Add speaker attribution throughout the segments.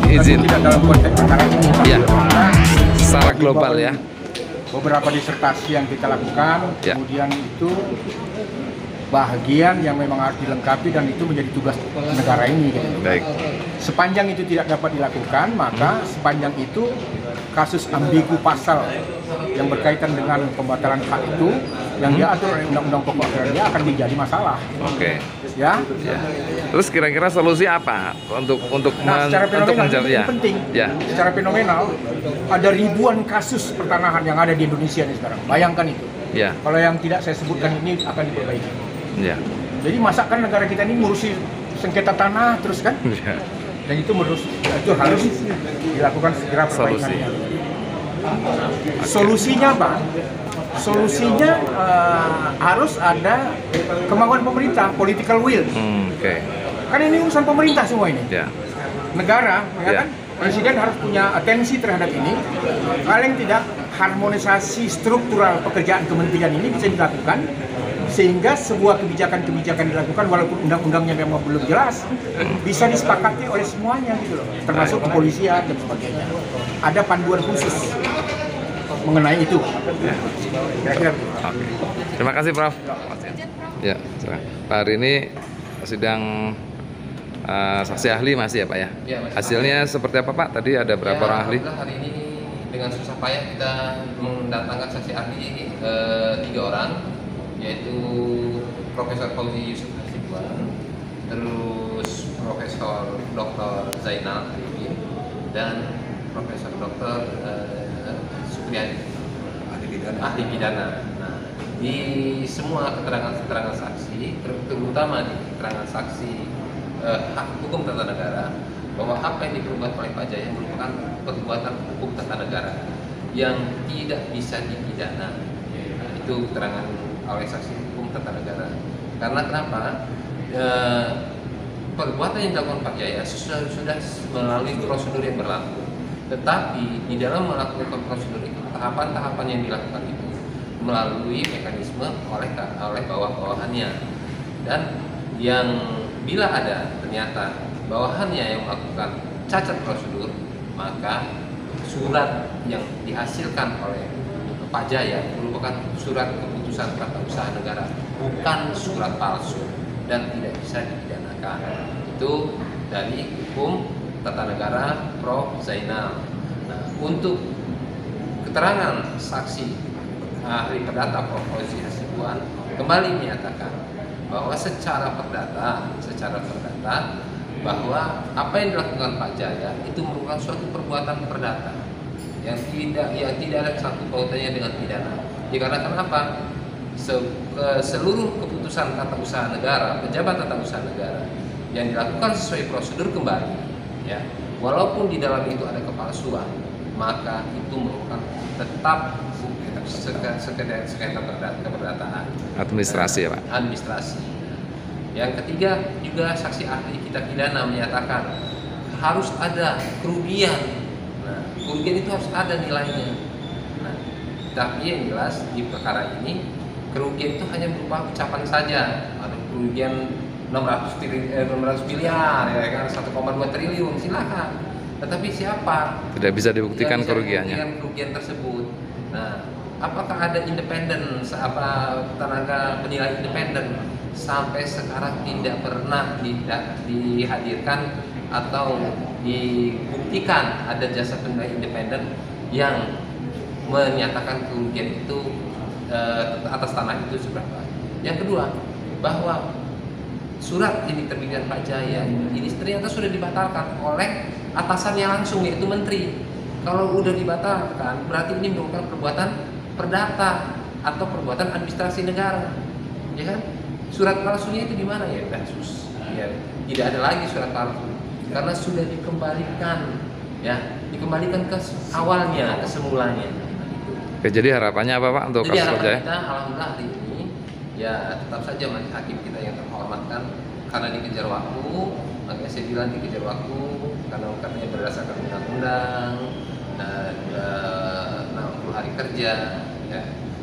Speaker 1: izin.
Speaker 2: Tidak dalam konteks perkara ini.
Speaker 1: Ya, secara global ya.
Speaker 2: Beberapa disertasi yang kita lakukan,
Speaker 1: Ya.
Speaker 2: kemudian itu bahagian yang memang harus dilengkapi dan itu menjadi tugas negara ini. Gitu.
Speaker 1: Baik.
Speaker 2: Sepanjang itu tidak dapat dilakukan, maka sepanjang itu kasus ambigu pasal yang berkaitan dengan pembatalan hak itu yang diatur oleh Undang-Undang Pokok Agraria akan menjadi masalah.
Speaker 1: Oke.
Speaker 2: Ya.
Speaker 1: Ya. Terus kira-kira solusi apa untuk
Speaker 2: Secara fenomenal
Speaker 1: mencari
Speaker 2: ini
Speaker 1: ya?
Speaker 2: penting.
Speaker 1: Ya.
Speaker 2: Secara fenomenal ada ribuan kasus pertanahan yang ada di Indonesia ini sekarang. Bayangkan itu.
Speaker 1: Ya.
Speaker 2: Kalau yang tidak saya sebutkan ini akan diperbaiki.
Speaker 1: Ya.
Speaker 2: Jadi masakan negara kita ini ngurusi sengketa tanah terus kan?
Speaker 1: Ya.
Speaker 2: Dan itu harus dilakukan segera perbaikannya. Solusinya apa? Solusinya harus ada kemauan pemerintah, political will.
Speaker 1: Oke.
Speaker 2: Kan ini urusan pemerintah semua ini.
Speaker 1: Ya.
Speaker 2: Negara, ya
Speaker 1: Ya.
Speaker 2: kan? Presiden harus punya atensi terhadap ini. Paling tidak harmonisasi struktural pekerjaan kementerian ini bisa dilakukan sehingga sebuah kebijakan-kebijakan dilakukan walaupun undang-undangnya memang belum jelas bisa disepakati oleh semuanya gitu loh, termasuk kepolisian dan sebagainya. Ada panduan khusus mengenai itu. Kira-kira.
Speaker 1: Oke. Terima kasih Prof. Ya, silakan. Pak, hari ini sidang saksi ahli masih ya Pak ya?
Speaker 3: Ya, masih.
Speaker 1: Hasilnya seperti apa Pak? Tadi ada berapa orang ahli?
Speaker 3: Alhamdulillah hari ini dengan susah payah kita mendatangkan saksi ahli 3 orang, yaitu Profesor Fauzi Yusuf Hasibuan, terus Profesor Dr. Zainal Arifin, dan Profesor Dr. Supriyadi, ahli pidana. Nah, di semua keterangan saksi, terutama di keterangan saksi hak hukum tata negara, bahwa apa yang diperbuat oleh Pak Jaya merupakan perbuatan hukum tata negara yang tidak bisa dipidana. Nah, itu keterangan oleh saksi hukum tata negara. Karena kenapa? Perbuatan yang dilakukan Pak Jaya sudah melalui prosedur yang berlaku. Tetapi di dalam melakukan prosedur itu, tahapan-tahapan yang dilakukan itu melalui mekanisme oleh bawah-bawahannya, dan yang bila ada ternyata bawahannya yang melakukan cacat prosedur, maka surat yang dihasilkan oleh Pak Jaya merupakan surat keputusan tata usaha negara, bukan surat palsu dan tidak bisa dipidanakan. Itu dari hukum tata negara Prof. Zainal. Nah, untuk keterangan saksi ahli perdata Prof. Fauzi Hasibuan kembali menyatakan bahwa secara perdata bahwa apa yang dilakukan Pak Jaya itu merupakan suatu perbuatan perdata yang tidak ada satu kaitannya dengan pidana. Dikarenakan apa? Seluruh keputusan tata usaha negara, pejabat tata usaha negara yang dilakukan sesuai prosedur kembali, ya, walaupun di dalam itu ada kepalsuan, maka itu merupakan tetap sengketa keperdataan
Speaker 1: Administrasi ya Pak?
Speaker 3: Administrasi. Yang ketiga juga saksi ahli kita pidana menyatakan harus ada kerugian. Nah, kerugian itu harus ada nilainya. Nah, tapi yang jelas di perkara ini kerugian itu hanya berupa ucapan saja. Ada kerugian 600 miliar, ya kan, 1,2 triliun, silakan. Tetapi siapa?
Speaker 1: Tidak bisa dibuktikan
Speaker 3: Tidak bisa
Speaker 1: kerugiannya.
Speaker 3: dibuktikan kerugian tersebut. Nah, apakah ada independen, tenaga penilai independen? Sampai sekarang tidak pernah dihadirkan atau dibuktikan ada jasa penilai independen yang menyatakan kerugian itu atas tanah itu seberapa. Yang kedua, bahwa surat ini terbitkan Pak Jaya ini ternyata sudah dibatalkan oleh atasannya langsung, yaitu menteri. Kalau udah dibatalkan, berarti ini merupakan perbuatan perdata atau perbuatan administrasi negara, ya kan? Surat palsunya itu di mana ya? Ya, tidak ada lagi surat palsu karena sudah dikembalikan, ya, dikembalikan ke awalnya, ke semulanya.
Speaker 1: Oke, jadi harapannya apa Pak untuk
Speaker 3: Jadi
Speaker 1: kasus Pak
Speaker 3: harapan
Speaker 1: Jaya?
Speaker 3: kita, alhamdulillah hari ini, ya tetap saja majelis hakim kita yang terhormat kan, karena dikejar waktu, makanya saya bilang dikejar waktu karena katanya berdasarkan undang-undang dan 60 hari kerja,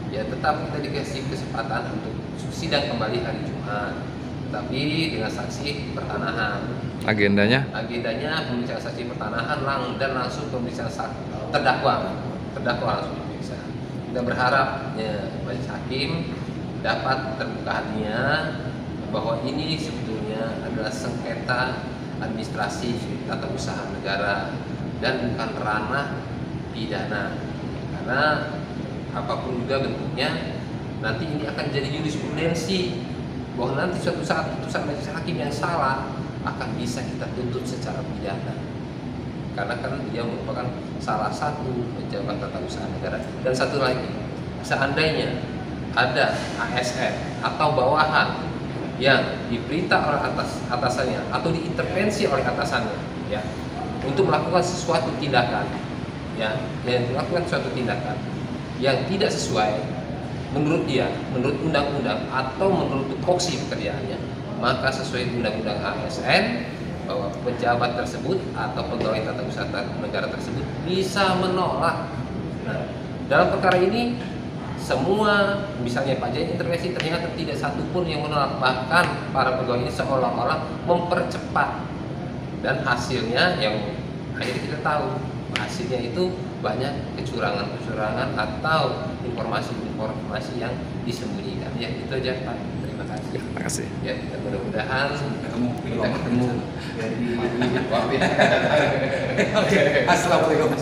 Speaker 3: ya tetap kita dikasih kesempatan untuk sidang kembali hari Jumat, tapi dengan saksi pertanahan.
Speaker 1: Agendanya?
Speaker 3: Agendanya pemeriksaan saksi pertanahan dan langsung pemeriksaan terdakwa langsung diperiksa. Kita berharap ya, majelis hakim dapat terbuka hatinya bahwa ini sebetulnya adalah sengketa administrasi tata usaha negara dan bukan ranah pidana, karena apapun juga bentuknya nanti ini akan jadi jurisprudensi bahwa nanti suatu saat putusan majelis hakim yang salah akan bisa kita tuntut secara pidana, karena kan dia merupakan salah satu pejabat tata usaha negara. Dan satu lagi, seandainya ada ASN atau bawahan yang diperintah oleh atasannya atau diintervensi oleh atasannya ya untuk melakukan sesuatu tindakan ya, yang melakukan suatu tindakan yang tidak sesuai menurut dia, menurut undang-undang atau menurut tupoksi pekerjaannya, maka sesuai undang-undang ASN bahwa pejabat tersebut atau pegawai tata usaha negara tersebut bisa menolak. Nah, dalam perkara ini semua, misalnya Pak Jaya intervensi, ternyata tidak satupun yang menolak, bahkan para pegawai ini seolah-olah mempercepat, dan hasilnya yang akhirnya kita tahu hasilnya itu banyak kecurangan atau informasi yang disembunyikan. Ya itu aja Pak, terima kasih.
Speaker 1: Terima kasih.
Speaker 3: Ya, kita mudah-mudahan kita ketemu.
Speaker 4: Assalamualaikum.